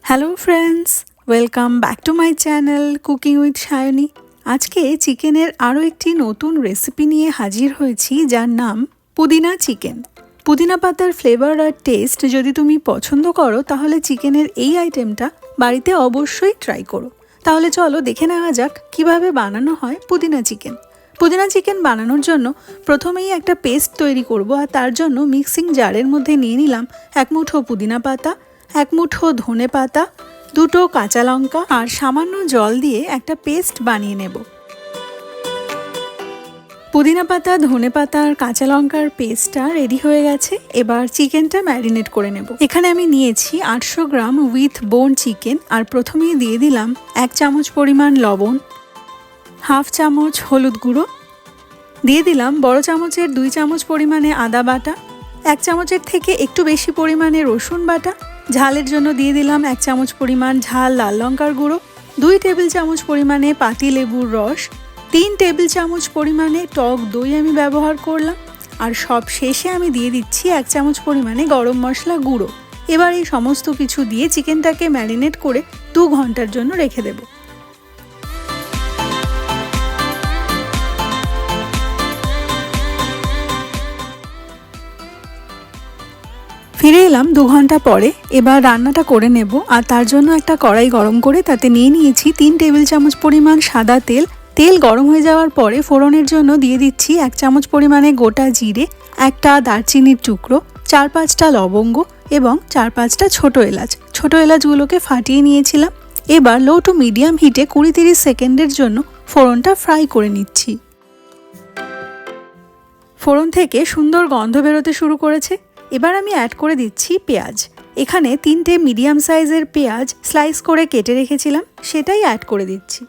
Hello friends, welcome back to my channel cooking with Sayani. আজকে চিকেনের আরও একটি নতুন রেসিপি নিয়ে হাজির হয়েছি, যার নাম পুদিনা চিকেন। পুদিনা পাতার ফ্লেভার আর টেস্ট যদি তুমি পছন্দ করো তাহলে চিকেনের এই আইটেমটা বাড়িতে অবশ্যই ট্রাই করো। তাহলে চলো দেখে নেওয়া যাক কিভাবে বানানো হয় পুদিনা চিকেন। পুদিনা চিকেন বানানোর জন্য প্রথমেই একটা পেস্ট তৈরি করব, আর তার জন্য মিক্সিং জারের মধ্যে নিয়ে নিলাম 1 মুঠো পুদিনা পাতা, 1 মুঠো ধনে পাতা, 2টো কাঁচা লঙ্কা আর সামান্য জল দিয়ে একটা পেস্ট বানিয়ে নেব। পুদিনা পাতা, ধনে পাতা আর কাঁচা লঙ্কার পেস্টটা রেডি হয়ে গেছে। এবার চিকেনটা ম্যারিনেট করে নেব। এখানে আমি নিয়েছি 800 গ্রাম উইথ বোন চিকেন, আর প্রথমেই দিয়ে দিলাম 1 চামচ পরিমাণ লবণ, 1/2 চামচ হলুদ গুঁড়ো, দিয়ে দিলাম বড় চামচের 2 চামচ পরিমাণে আদা বাটা, 1 চামচের থেকে একটু বেশি পরিমাণে রসুন বাটা, ঝালের জন্য দিয়ে দিলাম 1 চামচ পরিমাণ ঝাল লাল লঙ্কার গুঁড়ো, 2 টেবিল চামচ পরিমাণে পাতি লেবুর রস, 3 টেবিল চামচ পরিমাণে টক দই আমি ব্যবহার করলাম, আর সব শেষে আমি দিয়ে দিচ্ছি 1 চামচ পরিমাণে গরম মশলা গুঁড়ো। এবার এই সমস্ত কিছু দিয়ে চিকেনটাকে ম্যারিনেট করে 2 ঘন্টার জন্য রেখে দেব। ফিরে এলাম 2 ঘন্টা পরে। এবার রান্নাটা করে নেব, আর তার জন্য একটা কড়াই গরম করে তাতে নিয়ে নিয়েছি 3 টেবিল চামচ পরিমাণ সাদা তেল। তেল গরম হয়ে যাওয়ার পরে ফোড়নের জন্য দিয়ে দিচ্ছি 1 চামচ পরিমাণে গোটা জিরে, একটা দারচিনির টুকরো, 4-5টা লবঙ্গ এবং 4-5টা ছোট এলাচ। ছোট এলাচগুলোকে ফাটিয়ে নিয়েছিলাম। এবার লো টু মিডিয়াম হিটে 20-30 সেকেন্ডের জন্য ফোড়নটা ফ্রাই করে নিচ্ছি। ফোড়ন থেকে সুন্দর গন্ধ বেরোতে শুরু করেছে। এবার আমি অ্যাড করে দিচ্ছি পেঁয়াজ। এখানে 3টে মিডিয়াম সাইজের পেঁয়াজ স্লাইস করে কেটে রেখেছিলাম, সেটাই অ্যাড করে দিচ্ছি।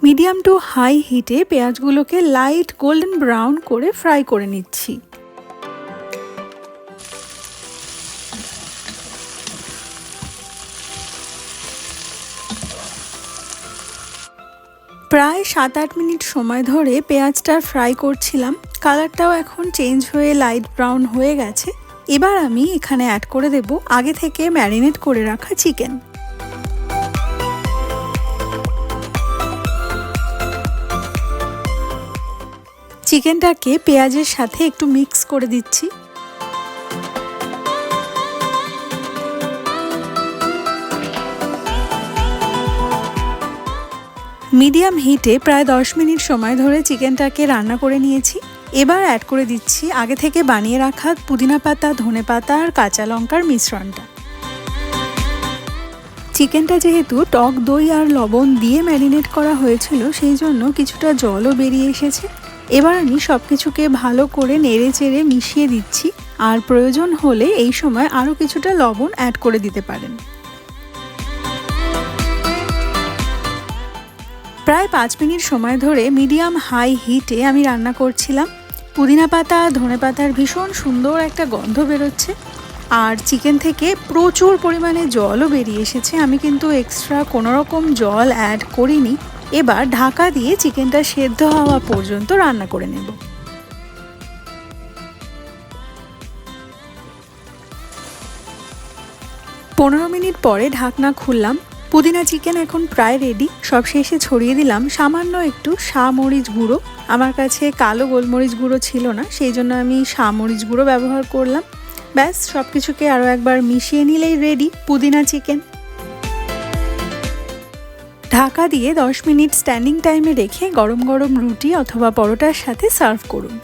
মিডিয়াম টু হাই হিটে পেঁয়াজগুলোকে লাইট গোল্ডেন ব্রাউন করে ফ্রাই করে নিচ্ছি। প্রায় 7-8 মিনিট সময় ধরে পেঁয়াজটা ফ্রাই করছিলাম। কালারটাও এখন চেঞ্জ হয়ে লাইট ব্রাউন হয়ে গেছে। এবার আমি এখানে অ্যাড করে দেব আগে থেকে ম্যারিনেট করে রাখা চিকেন। চিকেনটাকে পেঁয়াজের সাথে একটু মিক্স করে দিচ্ছি। মিডিয়াম হিটে প্রায় 10 মিনিট সময় ধরে চিকেনটাকে রান্না করে নিয়েছি। এবার অ্যাড করে দিচ্ছি আগে থেকে বানিয়ে রাখা পুদিনা পাতা, ধনে পাতা আর কাঁচা লঙ্কার মিশ্রণটা। চিকেনটা যেহেতু টক দই আর লবণ দিয়ে ম্যারিনেট করা হয়েছিল, সেই জন্য কিছুটা জলও বেরিয়ে এসেছে। এবার আমি সব কিছুকে ভালো করে নেড়ে চেড়ে মিশিয়ে দিচ্ছি, আর প্রয়োজন হলে এই সময় আরও কিছুটা লবণ অ্যাড করে দিতে পারেন। প্রায় 5 মিনিট সময় ধরে মিডিয়াম হাই হিটে আমি রান্না করছিলাম। পুদিনা পাতা, ধনে পাতার ভীষণ সুন্দর একটা গন্ধ বেরোচ্ছে, আর চিকেন থেকে প্রচুর পরিমাণে জলও বেরিয়ে এসেছে। আমি কিন্তু এক্সট্রা কোনো রকম জল অ্যাড করিনি। এবার ঢাকা দিয়ে চিকেনটা সেদ্ধ হওয়া পর্যন্ত রান্না করে নেব। 15 মিনিট পরে ঢাকনা খুললাম। পুদিনা চিকেন এখন প্রায় রেডি। সব শেষে ছড়িয়ে দিলাম সামান্য একটু মরিচ গুঁড়ো। আমার কাছে কালো গোলমরিচ গুঁড়ো ছিল না, সেই জন্য আমি মরিচ গুঁড়ো ব্যবহার করলাম। ব্যাস, সব কিছুকে আরও একবার মিশিয়ে নিলেই রেডি পুদিনা চিকেন। ঢাকা দিয়ে 10 মিনিট স্ট্যান্ডিং টাইমে রেখে গরম গরম রুটি অথবা পরোটার সাথে সার্ভ করুন।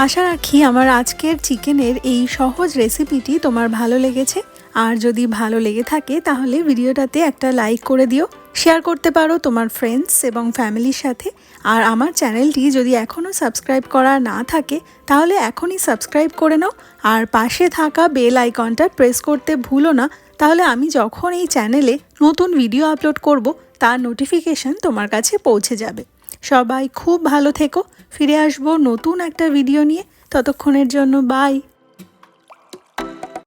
আশা রাখি আমার আজকের চিকেনের এই সহজ রেসিপিটি তোমার ভালো লেগেছে। আর যদি ভালো লেগে থাকে তাহলে ভিডিওটাতে একটা লাইক করে দিও, শেয়ার করতে পারো তোমার ফ্রেন্ডস এবং ফ্যামিলির সাথে। আর আমার চ্যানেলটি যদি এখনও সাবস্ক্রাইব করা না থাকে তাহলে এখনই সাবস্ক্রাইব করে নাও, আর পাশে থাকা বেল আইকনটা প্রেস করতে ভুলো না। তাহলে আমি যখন এই চ্যানেলে নতুন ভিডিও আপলোড করব তার নোটিফিকেশন তোমার কাছে পৌঁছে যাবে। সবাই খুব ভালো থেকো। ফিরে আসবো নতুন একটা ভিডিও নিয়ে। ততক্ষণের জন্য বাই।